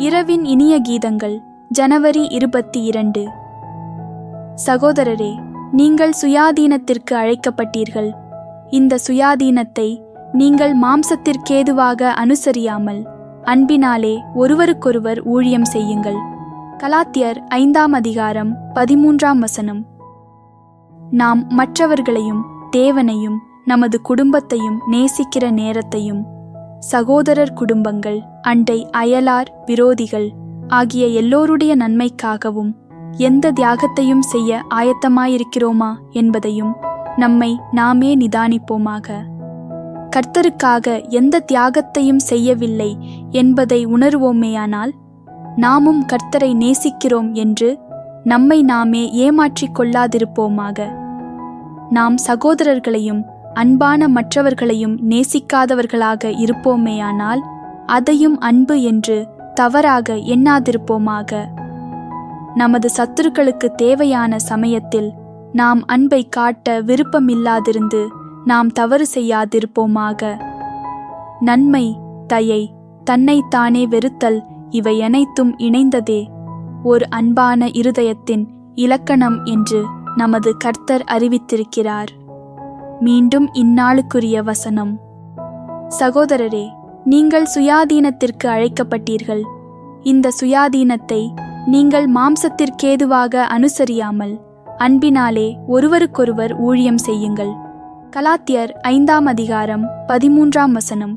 இரவின் இனிய கீதங்கள் ஜனவரி 22. சகோதரரே, நீங்கள் சுயாதீனத்திற்கு அழைக்கப்பட்டீர்கள். இந்த சுயாதீனத்தை நீங்கள் மாம்சத்திற்கேதுவாக அனுசரியாமல் அன்பினாலே ஒருவருக்கொருவர் ஊழியம் செய்யுங்கள். கலாத்தியர் 5:13. நாம் மற்றவர்களையும் தேவனையும் நமது குடும்பத்தையும் நேசிக்கிற நேரத்தையும் சகோதரர் குடும்பங்கள், அண்டை அயலார், விரோதிகள் ஆகிய எல்லோருடைய நன்மைக்காகவும் எந்த தியாகத்தையும் செய்ய ஆயத்தமாயிருக்கிறோமா என்பதையும் நம்மை நாமே நிதானிப்போமாக. கர்த்தருக்காக எந்த தியாகத்தையும் செய்யவில்லை என்பதை உணர்வோமேயானால் நாமும் கர்த்தரை நேசிக்கிறோம் என்று நம்மை நாமே ஏமாற்றிக் கொள்ளாதிருப்போமாக. நாம் சகோதரர்களையும் அன்பான மற்றவர்களையும் நேசிக்காதவர்களாக இருப்போமேயானால் அதையும் அன்பு என்று தவறாக எண்ணாதிருப்போமாக. நமது சத்துருக்களுக்கு தேவையான சமயத்தில் நாம் அன்பை காட்ட விருப்பமில்லாதிருந்து நாம் தவறு செய்யாதிருப்போமாக. நன்மை, தயை, தன்னைத்தானே வெறுத்தல் இவை அனைத்தும் இணைந்ததே ஒரு அன்பான இருதயத்தின் இலக்கணம் என்று நமது கர்த்தர் அறிவித்திருக்கிறார். மீண்டும் இந்நாளுக்குரிய வசனம். சகோதரரே, நீங்கள் சுயாதீனத்திற்கு அழைக்கப்பட்டீர்கள். இந்த சுயாதீனத்தை நீங்கள் மாம்சத்திற்கேதுவாக அனுசரியாமல் அன்பினாலே ஒருவருக்கொருவர் ஊழியம் செய்யுங்கள். கலாத்தியர் 5:13.